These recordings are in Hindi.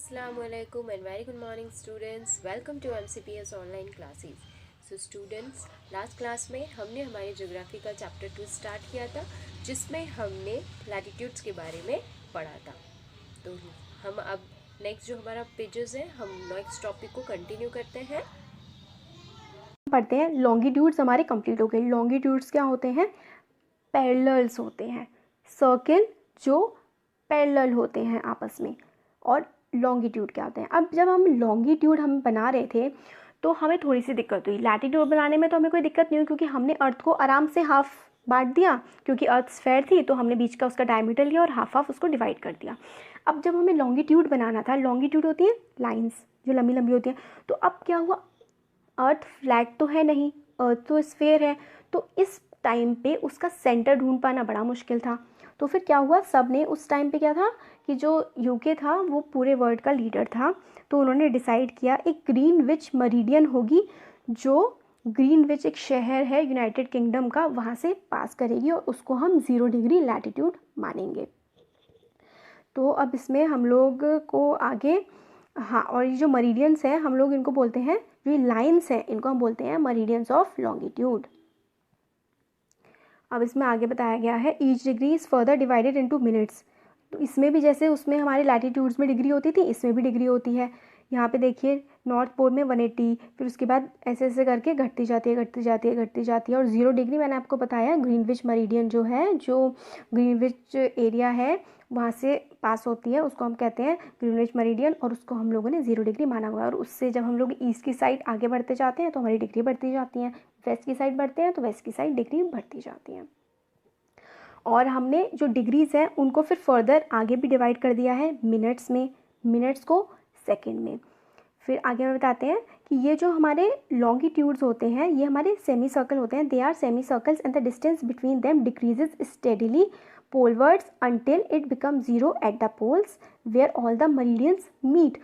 Assalamualaikum and very good morning students. Welcome to MCPS online classes. So students, last class में हमने हमारे ज्योग्राफी का चैप्टर 2 स्टार्ट किया था जिसमें हमने लैटिट्यूड्स के बारे में पढ़ा था। तो हम अब नेक्स्ट जो हमारा पेजेस है हम नेक्स्ट टॉपिक को कंटिन्यू करते हैं। पढ़ते हैं। लॉन्गिट्यूड्स हमारे कंप्लीट हो गए। लॉन्गिट्यूड्स क्या होते हैं? पैरेलल्स होते हैं, सर्किल जो पैरेलल होते हैं आपस में। और लॉन्गिट्यूड क्या होते हैं? अब जब हम लॉन्गिट्यूड हम बना रहे थे तो हमें थोड़ी सी दिक्कत हुई। लैटिट्यूड बनाने में तो हमें कोई दिक्कत नहीं हुई क्योंकि हमने अर्थ को आराम से हाफ बांट दिया, क्योंकि अर्थ स्फेयर थी तो हमने बीच का उसका डायमीटर लिया और हाफ हाफ उसको डिवाइड कर दिया। अब जब हमें लॉन्गिट्यूड बनाना था, लॉन्गिट्यूड होती है लाइन्स जो लंबी लंबी होती हैं, तो अब क्या हुआ, अर्थ फ्लैट तो है नहीं, अर्थ तो स्फेयर है, तो इस टाइम पे उसका सेंटर ढूंढ पाना बड़ा मुश्किल था। तो फिर क्या हुआ, सब ने उस टाइम पे क्या था कि जो यूके था वो पूरे वर्ल्ड का लीडर था, तो उन्होंने डिसाइड किया एक ग्रीनविच मरीडियन होगी, जो ग्रीनविच एक शहर है यूनाइटेड किंगडम का, वहाँ से पास करेगी और उसको हम 0 डिग्री लैटिट्यूड मानेंगे। तो अब इसमें हम लोग को आगे, हाँ, और ये जो मरीडियंस हैं हम लोग इनको बोलते हैं, जो ये लाइन्स हैं इनको हम बोलते हैं मरीडियंस ऑफ लॉन्गिट्यूड। अब इसमें आगे बताया गया है each degree is further divided into minutes. तो इसमें भी जैसे उसमें हमारे लैटिट्यूड्स में डिग्री होती थी, इसमें भी डिग्री होती है। यहाँ पे देखिए नॉर्थ पोल में 180, फिर उसके बाद ऐसे ऐसे करके घटती जाती है, घटती जाती है, घटती जाती है। और 0 डिग्री मैंने आपको बताया ग्रीनविच मरीडियन जो है, जो ग्रीनविच एरिया है वहाँ से पास होती है, उसको हम कहते हैं ग्रीनविच मरीडियन, और उसको हम लोगों ने 0 डिग्री माना हुआ है। और उससे जब हम लोग ईस्ट की साइड आगे बढ़ते जाते हैं तो हमारी डिग्री बढ़ती जाती हैं, वेस्ट की साइड बढ़ते हैं तो वेस्ट की साइड डिग्री बढ़ती जाती हैं। और हमने जो डिग्रीज़ हैं उनको फिर फर्दर आगे भी डिवाइड कर दिया है मिनट्स में, मिनट्स को सेकेंड में। फिर आगे में बताते हैं कि ये जो हमारे लॉन्गिट्यूड्स होते हैं ये हमारे सेमी सर्कल होते हैं। They are semi circles and the distance between them decreases steadily polewards until it become 0 at the poles where all the meridians meet.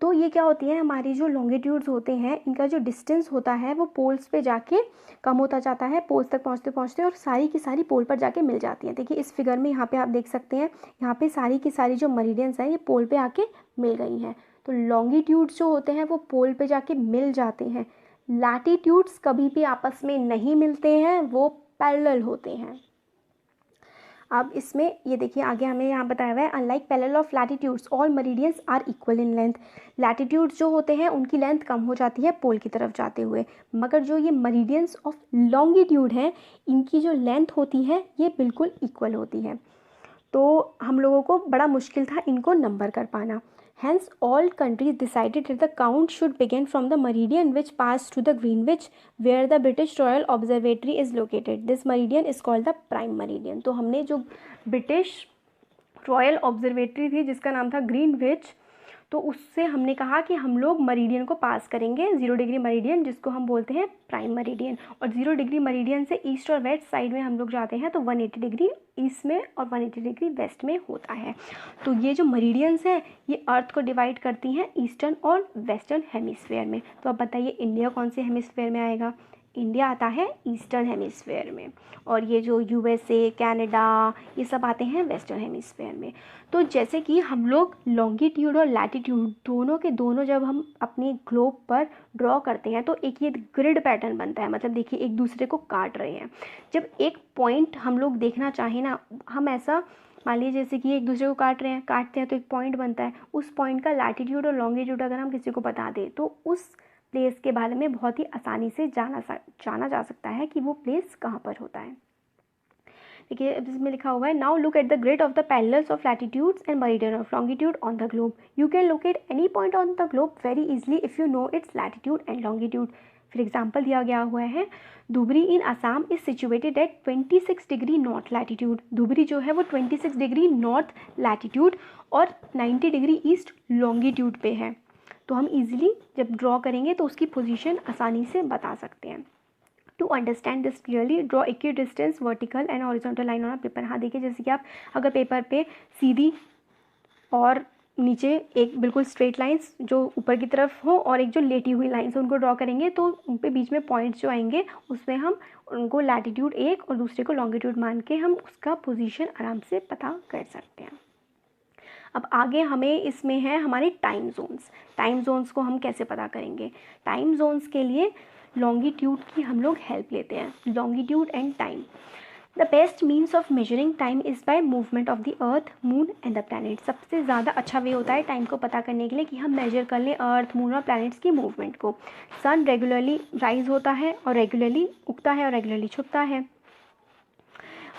तो ये क्या होती है, हमारी जो लॉन्गिट्यूड्स होते हैं इनका जो डिस्टेंस होता है वो पोल्स पे जाके कम होता जाता है, पोल्स तक पहुँचते पहुँचते, और सारी की सारी पोल पर जाके मिल जाती हैं। देखिए इस फिगर में यहाँ पे आप देख सकते हैं, यहाँ पे सारी की सारी जो मरीडियंस हैं ये पोल पे आके मिल गई हैं। तो लॉन्गिट्यूड्स जो होते हैं वो पोल पे जाके मिल जाते हैं। लैटिट्यूड्स कभी भी आपस में नहीं मिलते हैं, वो पैरेलल होते हैं। अब इसमें ये देखिए आगे हमें यहाँ बताया हुआ है unlike parallel of latitudes all meridians are equal in length. Latitudes जो होते हैं उनकी लेंथ कम हो जाती है पोल की तरफ जाते हुए, मगर जो ये मरीडियंस ऑफ लॉन्गिट्यूड हैं इनकी जो लेंथ होती है ये बिल्कुल इक्वल होती है। तो हम लोगों को बड़ा मुश्किल था इनको नंबर कर पाना। Hence, all countries decided that the count should begin from the meridian which passed through the Greenwich, where the British Royal Observatory is located. This meridian is called the prime meridian. तो हमने जो ब्रिटिश रॉयल ऑब्जर्वेटरी थी जिसका नाम था ग्रीनविच, तो उससे हमने कहा कि हम लोग मरीडियन को पास करेंगे, 0 डिग्री मरीडियन जिसको हम बोलते हैं प्राइम मरीडियन। और 0 डिग्री मरीडियन से ईस्ट और वेस्ट साइड में हम लोग जाते हैं तो 180 डिग्री ईस्ट में और 180 डिग्री वेस्ट में होता है। तो ये जो मरीडियंस हैं ये अर्थ को डिवाइड करती हैं ईस्टर्न और वेस्टर्न हेमिस्फेयर में। तो अब बताइए इंडिया कौन से हेमिस्फेयर में आएगा? इंडिया आता है ईस्टर्न हेमिस्फेयर में, और ये जो यूएसए, कनाडा, ये सब आते हैं वेस्टर्न हेमिस्फेयर में। तो जैसे कि हम लोग लॉन्गिट्यूड और लैटिट्यूड दोनों के दोनों जब हम अपनी ग्लोब पर ड्रॉ करते हैं तो एक ये ग्रिड पैटर्न बनता है, मतलब देखिए एक दूसरे को काट रहे हैं। जब एक पॉइंट हम लोग देखना चाहें ना, हम ऐसा मान लीजिए जैसे कि एक दूसरे को काटते हैं तो एक पॉइंट बनता है, उस पॉइंट का लैटिट्यूड और लॉन्गिट्यूड अगर हम किसी को बता दें तो उस प्लेस के बारे में बहुत ही आसानी से जाना जा सकता है कि वो प्लेस कहाँ पर होता है। देखिए इसमें लिखा हुआ है now look at the grid of the parallels of latitudes and meridian of longitude on the globe. You can locate any point on the globe very easily if you know its latitude and longitude. फिर एग्जाम्पल दिया गया हुआ है Dhubri in Assam is situated at 26 degree north latitude. Dhubri जो है वो 26 डिग्री नॉर्थ लैटिट्यूड और 90 डिग्री ईस्ट लॉन्गिट्यूड पे है। तो हम इजीली जब ड्रॉ करेंगे तो उसकी पोजीशन आसानी से बता सकते हैं। To understand this clearly draw equidistant vertical and horizontal line on a paper. हाँ देखिए जैसे कि आप अगर पेपर पे सीधी और नीचे एक बिल्कुल स्ट्रेट लाइंस जो ऊपर की तरफ हो और एक जो लेटी हुई लाइंस उनको ड्रॉ करेंगे तो उन पे बीच में पॉइंट्स जो आएंगे उसमें हम उनको लैटिट्यूड एक और दूसरे को लॉन्गिट्यूड मान के हम उसका पोजीशन आराम से पता कर सकते हैं। अब आगे हमें इसमें है हमारे टाइम जोन्स। टाइम जोन्स को हम कैसे पता करेंगे? टाइम जोन्स के लिए लॉन्गिट्यूड की हम लोग हेल्प लेते हैं, longitude and time. The best means of measuring time is by movement of the earth, moon and the planet. सबसे ज़्यादा अच्छा वे होता है टाइम को पता करने के लिए कि हम मेजर कर लें अर्थ, मून और प्लैनेट्स की मूवमेंट को। सन रेगुलरली राइज होता है और रेगुलरली उगता है और रेगुलरली छुपता है।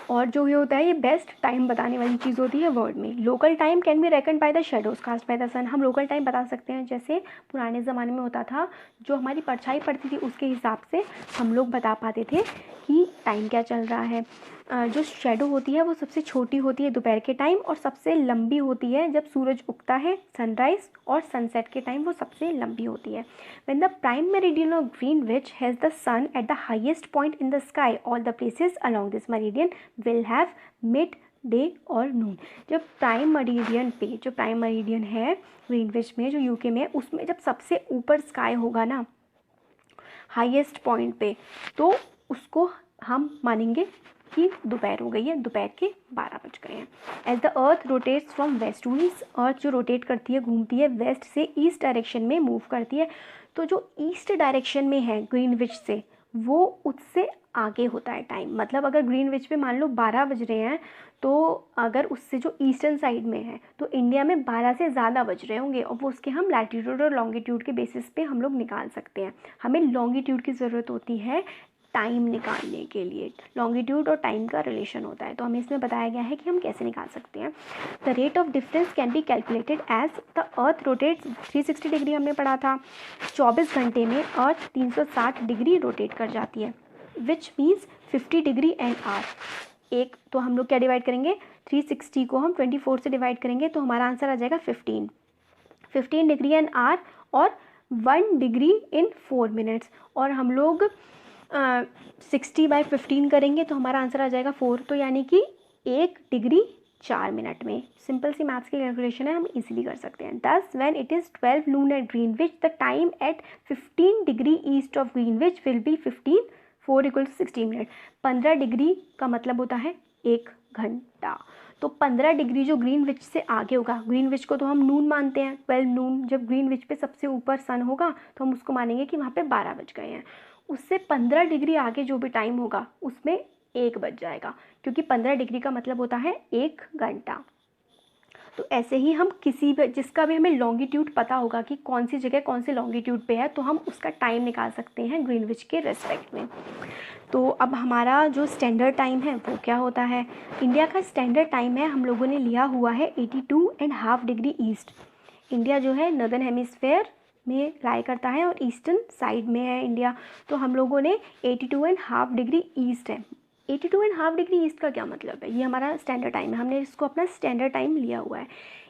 और जो ये होता है ये बेस्ट टाइम बताने वाली चीज़ होती है वर्ड में। Local time can be reckon by the shadows cast by the sun. हम लोकल टाइम बता सकते हैं, जैसे पुराने ज़माने में होता था, जो हमारी परछाई पड़ती थी उसके हिसाब से हम लोग बता पाते थे कि टाइम क्या चल रहा है। जो शेडो होती है वो सबसे छोटी होती है दोपहर के टाइम और सबसे लंबी होती है जब सूरज उगता है, सनराइज और सनसेट के टाइम वो सबसे लंबी होती है। When the prime meridian of Greenwich has the sun at the highest point in the sky, all the places along this meridian will have midday or noon. जब प्राइम मरीडियन पे, जो प्राइम मरीडियन है ग्रीनविच में जो यूके में, उसमें जब सबसे ऊपर स्काई होगा ना हाईएस्ट पॉइंट पे, तो उसको हम मानेंगे कि दोपहर हो गई है, दोपहर के 12 बज गए हैं। As the earth rotates from west to east, earth जो रोटेट करती है, घूमती है, वेस्ट से ईस्ट डायरेक्शन में मूव करती है। तो जो ईस्ट डायरेक्शन में है ग्रीनविच से, वो उससे आगे होता है टाइम। मतलब अगर ग्रीनविच पे मान लो 12 बज रहे हैं, तो अगर उससे जो ईस्टर्न साइड में है तो इंडिया में 12 से ज़्यादा बज रहे होंगे, और वो उसके हम लैटीट्यूड और लॉन्गिट्यूड के बेसिस पे हम लोग निकाल सकते हैं। हमें लॉन्गिट्यूड की ज़रूरत होती है टाइम निकालने के लिए। लॉन्गिट्यूड और टाइम का रिलेशन होता है, तो हमें इसमें बताया गया है कि हम कैसे निकाल सकते हैं। The rate of difference can be calculated as the earth rotates 360 degree हमने पढ़ा था। 24 घंटे में अर्थ 360 डिग्री रोटेट कर जाती है, which means 50 degree an hour. एक तो हम लोग क्या डिवाइड करेंगे, 360 को हम 24 से डिवाइड करेंगे तो हमारा आंसर आ जाएगा 15 डिग्री एन आवर और 1 डिग्री इन 4 मिनट्स। और हम लोग 60/15 करेंगे तो हमारा आंसर आ जाएगा 4, तो यानी कि 1 डिग्री 4 मिनट में। सिंपल सी मैथ्स की कैलकुलेशन है, हम इजीली कर सकते हैं। Thus when it is 12 noon at Greenwich, the time at 15 degree east of Greenwich will be 15, 4 = 16 minute. 15 degree का मतलब होता है 1 घंटा। तो 15 डिग्री जो ग्रीनविच से आगे होगा, ग्रीनविच को तो हम नून मानते हैं, 12 नून, जब ग्रीनविच पे सबसे ऊपर सन होगा तो हम उसको मानेंगे कि वहाँ पे 12 बज गए हैं। उससे 15 डिग्री आगे जो भी टाइम होगा उसमें 1 बज जाएगा, क्योंकि 15 डिग्री का मतलब होता है 1 घंटा। तो ऐसे ही हम किसी भी, जिसका भी हमें लॉन्गिट्यूड पता होगा कि कौन सी जगह कौन से लॉन्गिट्यूड पे है, तो हम उसका टाइम निकाल सकते हैं ग्रीनविच के रेस्पेक्ट में। तो अब हमारा जो स्टैंडर्ड टाइम है वो क्या होता है? इंडिया का स्टैंडर्ड टाइम है, हम लोगों ने लिया हुआ है 82.5 डिग्री ईस्ट। इंडिया जो है नॉर्दर्न हेमिस्फेयर में लाई करता है और ईस्टर्न साइड में है इंडिया, तो हम लोगों ने 82.5 डिग्री ईस्ट है। 82.5 डिग्री ईस्ट का क्या मतलब है? ये हमारा स्टैंडर्ड टाइम है, हमने इसको अपना स्टैंडर्ड टाइम लिया हुआ है।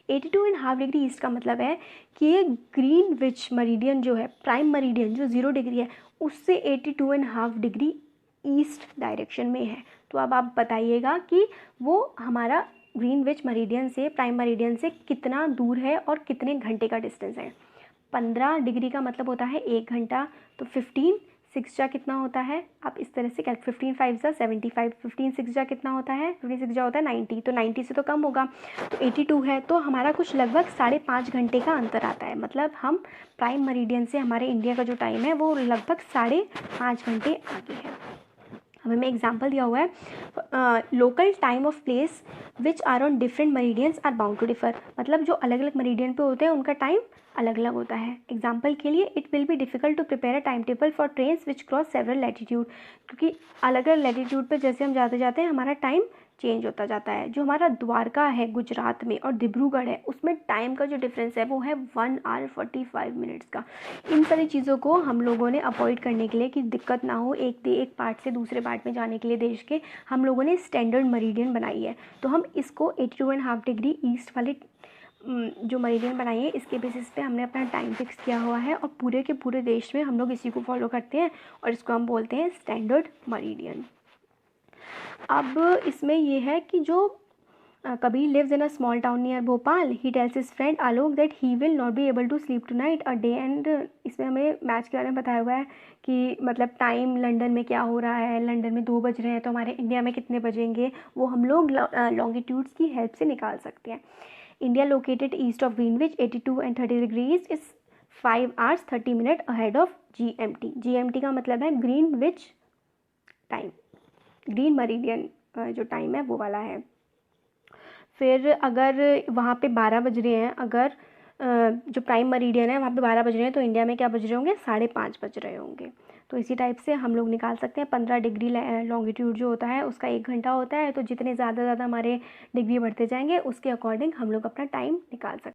82.5 डिग्री ईस्ट का मतलब है कि ये ग्रीनविच मरीडियन जो है, प्राइम मरीडियन जो 0 डिग्री है, उससे 82.5 डिग्री ईस्ट डायरेक्शन में है। तो अब आप बताइएगा कि वो हमारा ग्रीनविच मरीडियन से, प्राइम मरीडियन से कितना दूर है और कितने घंटे का डिस्टेंस है। 15 डिग्री का मतलब होता है 1 घंटा, तो 15 6 जा कितना होता है, आप इस तरह से 15 5 जा 75, 15 6 जा कितना होता है, 15 6 जा होता है 90, तो 90 से तो कम होगा, तो 82 है, तो हमारा कुछ लगभग 5.5 घंटे का अंतर आता है। मतलब हम प्राइम मरीडियन से हमारे इंडिया का जो टाइम है वो लगभग 5.5 घंटे आगे है। हमें में एग्जाम्पल दिया हुआ है, local time of place which are on different meridians are bound to differ. मतलब जो अलग अलग मरीडियन पे होते हैं उनका टाइम अलग अलग होता है। एग्जाम्पल के लिए, it will be difficult to prepare a time table for trains which cross several latitude, क्योंकि अलग अलग लैटिट्यूड पे जैसे हम जाते जाते हैं हमारा टाइम चेंज होता जाता है। जो हमारा द्वारका है गुजरात में और डिब्रूगढ़ है, उसमें टाइम का जो डिफरेंस है वो है 1 आवर 45 मिनट्स का। इन सारी चीज़ों को हम लोगों ने अवॉइड करने के लिए, कि दिक्कत ना हो एक पार्ट से दूसरे पार्ट में जाने के लिए देश के, हम लोगों ने स्टैंडर्ड मरीडियन बनाई है। तो हम इसको 82.5 डिग्री ईस्ट वाले जो मरीडियन बनाई है, इसके बेसिस पे हमने अपना टाइम फिक्स किया हुआ है, और पूरे के पूरे देश में हम लोग इसी को फॉलो करते हैं, और इसको हम बोलते हैं स्टैंडर्ड मरीडियन। अब इसमें ये है कि जो Kabir lives in a small town near Bhopal, he tells his friend Alok that he will not be able to sleep tonight a day and. इसमें हमें मैच के बारे में बताया हुआ है कि मतलब टाइम लंदन में क्या हो रहा है, लंदन में 2 बज रहे हैं तो हमारे इंडिया में कितने बजेंगे, वो हम लोग लॉन्गिट्यूड्स की हेल्प से निकाल सकते हैं। India located east of Greenwich 82 and 30 degrees is 5 hours 30 minutes ahead of GMT। GMT का मतलब है ग्रीनविच टाइम, ग्रीन मरीडियन जो टाइम है वो वाला है। फिर अगर वहाँ पे 12 बज रहे हैं, अगर जो प्राइम मरीडियन है वहाँ पे 12 बज रहे हैं, तो इंडिया में क्या बज रहे होंगे, 5:30 बज रहे होंगे। तो इसी टाइप से हम लोग निकाल सकते हैं 15 डिग्री लॉन्गिट्यूड जो होता है उसका 1 घंटा होता है, तो जितने ज़्यादा हमारे डिग्री बढ़ते जाएंगे उसके अकॉर्डिंग हम लोग अपना टाइम निकाल सकते हैं।